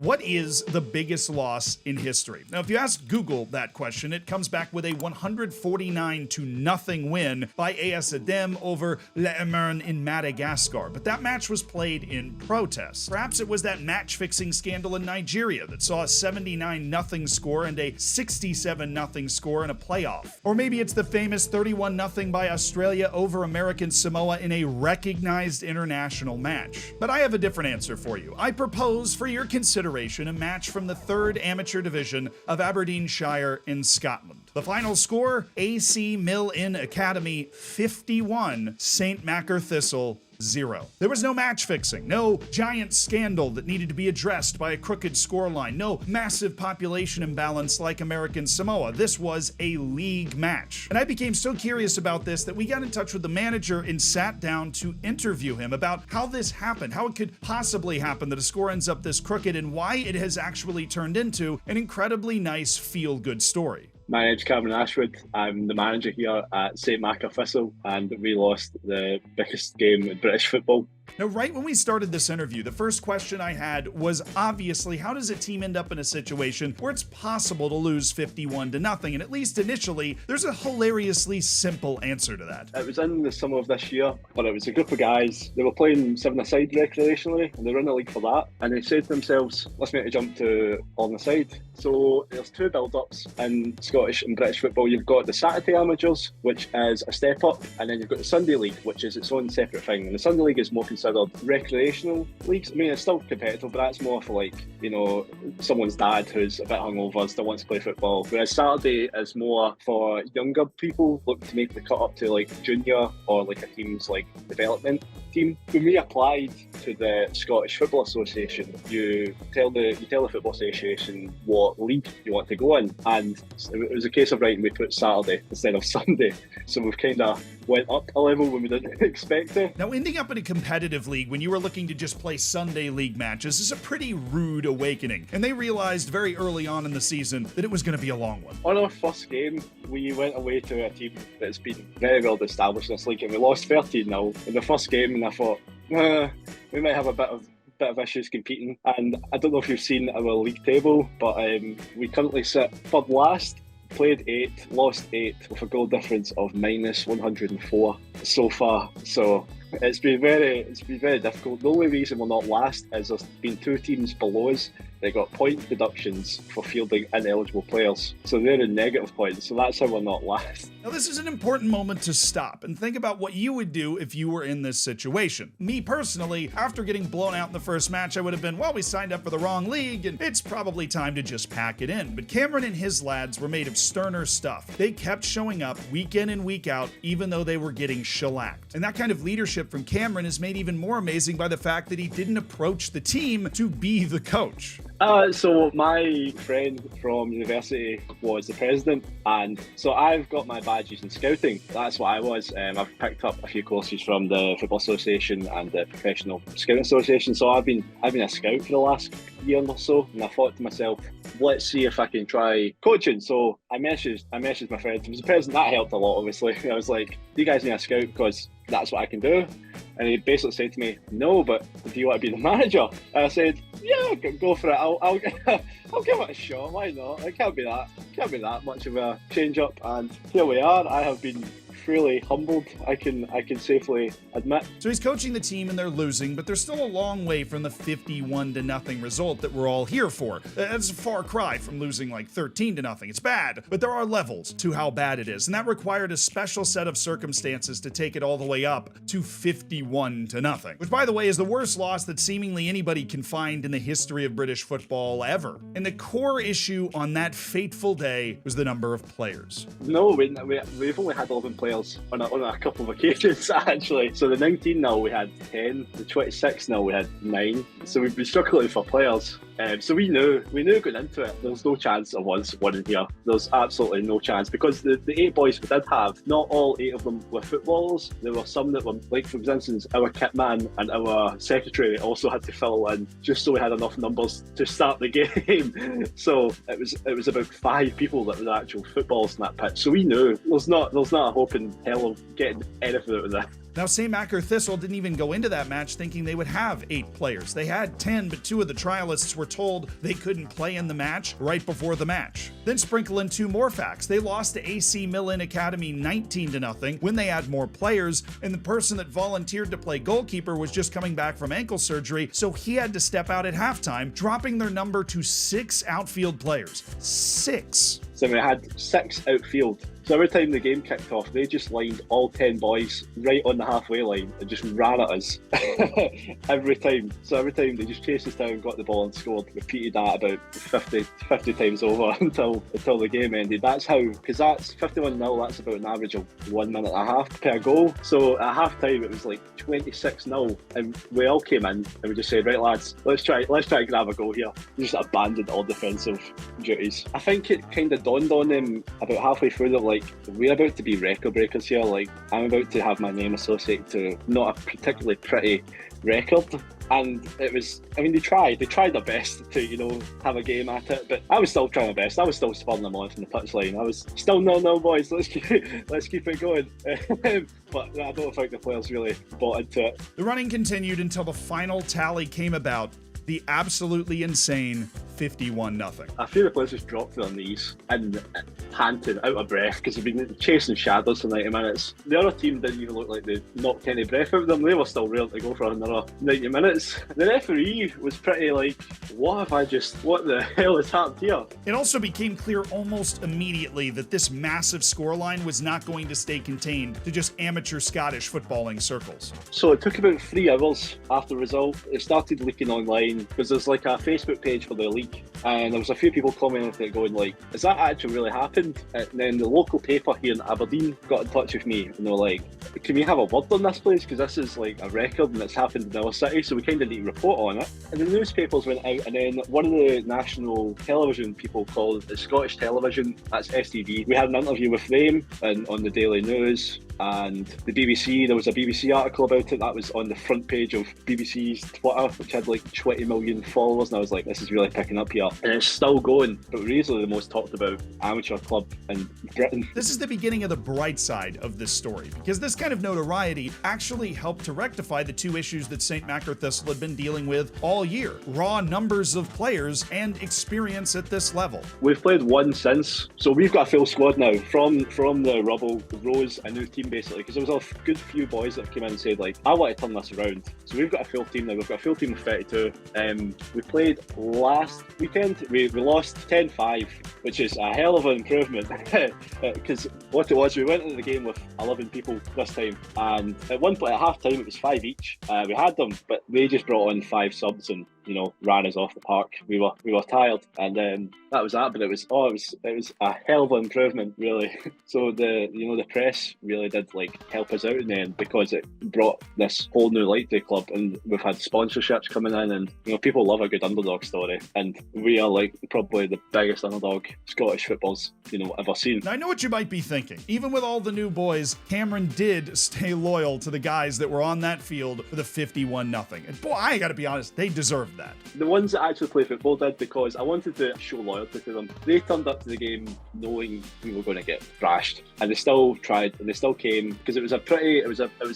What is the biggest loss in history? Now, if you ask Google that question, it comes back with a 149-0 win by AS Adem over Le'Emern in Madagascar. But that match was played in protest. Perhaps it was that match-fixing scandal in Nigeria that saw a 79-0 score and a 67-0 score in a playoff. Or maybe it's the famous 31-0 by Australia over American Samoa in a recognized international match. But I have a different answer for you. I propose for your consideration a match from the 3rd Amateur Division of Aberdeenshire in Scotland. The final score, AC Mill Inn Academy 51, St. Macar Thistle 0. There was no match fixing, no giant scandal that needed to be addressed by a crooked scoreline, no massive population imbalance like American Samoa. This was a league match. And I became so curious about this that we got in touch with the manager and sat down to interview him about how this happened, how it could possibly happen that a score ends up this crooked, and why it has actually turned into an incredibly nice feel-good story. My name's Cameron Ashwood. I'm the manager here at St. Macar Thistle, and we lost the biggest game in British football. Now, right when we started this interview, the first question I had was obviously, how does a team end up in a situation where it's possible to lose 51-0? And at least initially, there's a hilariously simple answer to that. It was in the summer of this year, but it was a group of guys. They were playing 7-a-side recreationally, and they were in the league for that. And they said to themselves, let's make a jump to on the side. So there's two build-ups in Scottish and British football. You've got the Saturday amateurs, which is a step up, and then you've got the Sunday league, which is its own separate thing. And the Sunday league is more considered recreational leagues. I mean, it's still competitive, but that's more for, like, you know, someone's dad who's a bit hungover, still wants to play football. Whereas Saturday is more for younger people looking to make the cut up to, like, junior or like a team's like development team. When we applied to the Scottish Football Association, you tell the Football Association what league you want to go in, and it was a case of, right, we put Saturday instead of Sunday. So we've kind of went up a level when we didn't expect it. Now, ending up in a competitive league when you were looking to just play Sunday league matches is a pretty rude awakening, and they realized very early on in the season that it was going to be a long one. On our first game, we went away to a team that's been very well established in this league, and we lost 13-0 in the first game, and I thought, we might have a bit of issues competing. And I don't know if you've seen our league table, but we currently sit third last. Played 8, lost 8 with a goal difference of -104 so far. So it's been very difficult. The only reason we're not last is there's been 2 teams below us that got point deductions for fielding ineligible players. So they're in negative points, so that's how we're not last. Now, this is an important moment to stop and think about what you would do if you were in this situation. Me personally, after getting blown out in the first match, I would have been, well, we signed up for the wrong league and it's probably time to just pack it in. But Cameron and his lads were made of sterner stuff. They kept showing up week in and week out, even though they were getting shellacked. And that kind of leadership from Cameron is made even more amazing by the fact that he didn't approach the team to be the coach. So my friend from university was the president, and so I've got my badges in scouting. That's what I was. I've picked up a few courses from the Football Association and the Professional Scouting Association. So I've been a scout for the last year or so, and I thought to myself, let's see if I can try coaching. So I messaged my friend. He was the president. That helped a lot, obviously. I was like, do you guys need a scout? Because that's what I can do. And he basically said to me, no, but do you want to be the manager? And I said, yeah, go for it. I'll give it a shot. Why not? It can't be that much of a change up. And here we are. I have been really humbled, I can safely admit. So he's coaching the team and they're losing, but they're still a long way from the 51-0 result that we're all here for. That's a far cry from losing like 13-0. It's bad, but there are levels to how bad it is, and that required a special set of circumstances to take it all the way up to 51-0, which, by the way, is the worst loss that seemingly anybody can find in the history of British football ever. And the core issue on that fateful day was the number of players. No, we've only had 11 players on a couple of occasions, actually. So the 19-0 we had 10, the 26-0 we had 9. So we've been struggling for players. So we knew going into it, there's no chance of us winning here. There's absolutely no chance, because the 8 boys we did have, not all 8 of them were footballers. There were some that were, like, for instance, our kit man and our secretary also had to fill in just so we had enough numbers to start the game. So it was about 5 people that were actual footballers in that pitch. So we knew there's not a hope in hell of getting anything out of that. Now, St. Macher Thistle didn't even go into that match thinking they would have 8 players. They had 10, but 2 of the trialists were told they couldn't play in the match right before the match. Then sprinkle in 2 more facts. They lost to AC Milan Academy 19-0 when they had more players, and the person that volunteered to play goalkeeper was just coming back from ankle surgery, so he had to step out at halftime, dropping their number to 6 outfield players. 6. So we had 6 outfield. So every time the game kicked off, they just lined all 10 boys right on the halfway line and just ran at us every time. So every time they just chased us down, got the ball and scored. Repeated that about 50 times over until the game ended. That's how, because that's 51-0, that's about an average of 1 minute and a half per goal. So at half time it was like 26-0, and we all came in and we just said, right lads, let's try and grab a goal here. We just abandoned all defensive duties. I think it kind of dawned on them about halfway through that, like, we're about to be record breakers here. Like, I'm about to have my name associated to not a particularly pretty record. And it was, I mean, they tried their best to, you know, have a game at it, but I was still trying my best. I was still spurring them on from the touchline. I was still, no, boys, let's keep it going. But I don't think the players really bought into it. The running continued until the final tally came about. The absolutely insane 51-0. A few of the players just dropped to their knees and panted out of breath because they've been chasing shadows for 90 minutes. The other team didn't even look like they knocked any breath out of them. They were still ready to go for another 90 minutes. The referee was pretty like, what the hell has happened here? It also became clear almost immediately that this massive scoreline was not going to stay contained to just amateur Scottish footballing circles. So it took about 3 hours after the result. It started leaking online because there's like a Facebook page for the league, and there was a few people commenting on it going like, is that actually really happened? And then the local paper here in Aberdeen got in touch with me and they were like, can we have a word on this please, because this is like a record and it's happened in our city, so we kind of need to report on it. And the newspapers went out, and then one of the national television people called the Scottish Television, that's STV, we had an interview with them and on the Daily News. And the BBC, there was a BBC article about it that was on the front page of BBC's Twitter, which had like 20 million followers, and I was like, this is really picking up here. And it's still going, but we're easily the most talked about amateur club in Britain. This is the beginning of the bright side of this story, because this kind of notoriety actually helped to rectify the 2 issues that St. Macher Thistle had been dealing with all year: raw numbers of players and experience at this level. We've played one since, so we've got a full squad now. From the rubble rose a new team basically, because there was a good few boys that came in and said like, I want to turn this around. So we've got a full team now. We've got a full team of 32. We played last weekend. We lost 10-5, which is a hell of an improvement. Because what it was, we went into the game with 11 people this time, and at one point at half time it was 5 each. We had them, but they just brought on 5 subs and, you know, ran us off the park. We were tired, and that was that. But it was a hell of an improvement, really. So the press really did like help us out in the end, because it brought this whole new light to the club, and we've had sponsorships coming in, and you know, people love a good underdog story, and we are like probably the biggest underdog Scottish football's, you know, ever seen. Now, I know what you might be thinking. Even with all the new boys, Cameron did stay loyal to the guys that were on that field for the 51-0. And boy, I gotta be honest, they deserved that. The ones that actually play football did, because I wanted to show loyalty to them. They turned up to the game knowing we were going to get thrashed, and they still tried, and they still came, because it was an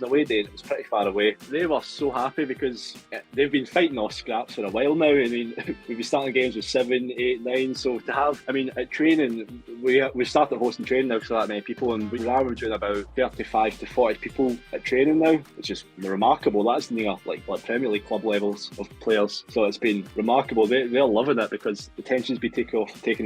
away day and it was pretty far away. They were so happy because they've been fighting off scraps for a while now. I mean, we've been starting games with 7, 8, 9, so to have, I mean, at training, we started hosting training now for that many people, and we're averaging about 35 to 40 people at training now, which is remarkable. That's near like Premier League club levels of players, so it's been remarkable. They're loving it, because the tension's been taken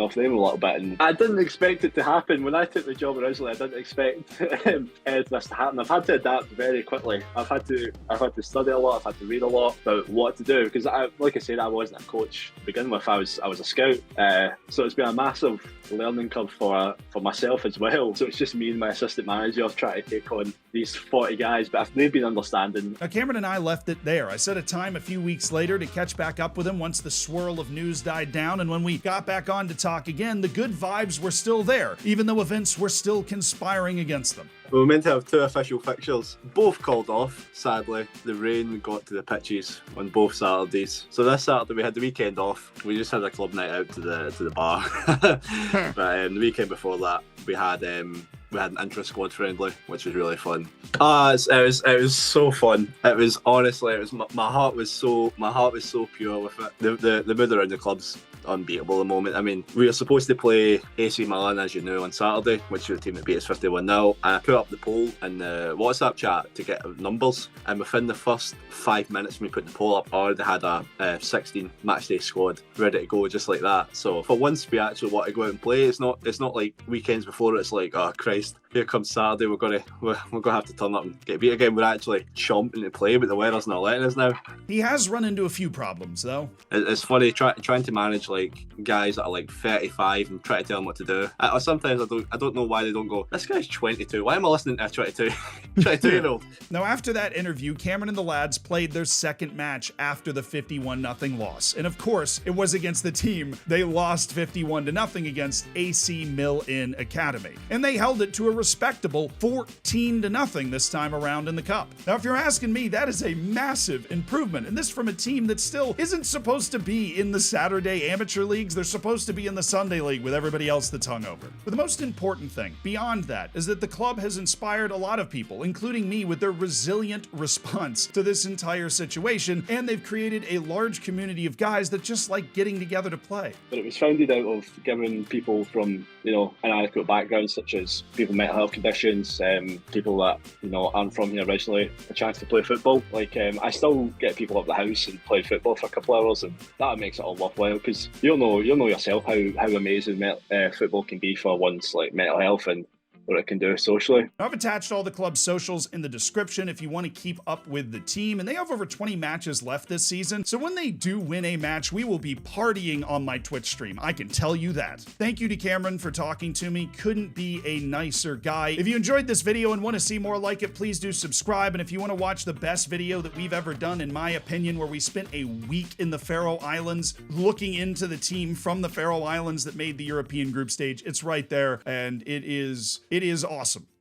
off them a little bit, and I didn't expect it to happen. When I took the job originally, I didn't expect this to happen. I've had to adapt very quickly. I've had to study a lot. I've had to read a lot about what to do, because like I said, I wasn't a coach to begin with. I was a scout, so it's been a massive learning curve for myself as well. So it's just me and my assistant manager trying to take on these 40 guys, but they've been understanding. Now, Cameron and I left it there. I set a time a few weeks later to catch back up with him once the swirl of news died down, and when we got back on to talk again, the good vibes were still there, even though events were still conspiring against them. We were meant to have 2 official fixtures, both called off. Sadly, the rain got to the pitches on both Saturdays. So this Saturday we had the weekend off. We just had a club night out to the bar. But the weekend before that, we had we had an intra-squad friendly, which was really fun. It was so fun. It was honestly, it was my heart was so pure with it. The mood around the club's unbeatable at the moment. I mean, we were supposed to play AC Milan, as you know, on Saturday, which was the team that beat us 51-0. And I put up the poll in the WhatsApp chat to get numbers, and within the first 5 minutes of me putting the poll up, I already had a 16 matchday squad ready to go, just like that. So for once we actually want to go out and play, it's not like weekends before it's like, oh Christ, here comes Saturday, we're gonna have to turn up and get beat again. We're actually chomping to play, but the weather's not letting us now. He has run into a few problems though. It's funny trying to manage like guys that are like 35 and try to tell them what to do. Or sometimes I don't know why they don't go, this guy's 22. Why am I listening to a 22-year-old? Now after that interview, Cameron and the lads played their second match after the 51-0 loss. And of course, it was against the team they lost 51-0 against, AC Mill-In Academy. And they held it to a respectable 14-0 this time around in the cup. Now if you're asking me, that is a massive improvement. And this from a team that still isn't supposed to be in the Saturday amateur leagues. They're supposed to be in the Sunday league with everybody else that's hungover. But the most important thing beyond that is that the club has inspired a lot of people, including me, with their resilient response to this entire situation, and they've created a large community of guys that just like getting together to play. But it was founded out of giving people from, inadequate backgrounds, such as people with mental health conditions, people that, aren't from here originally, a chance to play football. Like, I still get people up the house and play football for a couple of hours, and that makes it all worthwhile, because you'll know yourself how amazing football can be for one's like mental health and what it can do socially. I've attached all the club's socials in the description if you want to keep up with the team, and they have over 20 matches left this season, so when they do win a match, we will be partying on my Twitch stream, I can tell you that. Thank you to Cameron for talking to me, couldn't be a nicer guy. If you enjoyed this video and want to see more like it, please do subscribe, and if you want to watch the best video that we've ever done, in my opinion, where we spent a week in the Faroe Islands looking into the team from the Faroe Islands that made the European group stage, it's right there, and it is awesome.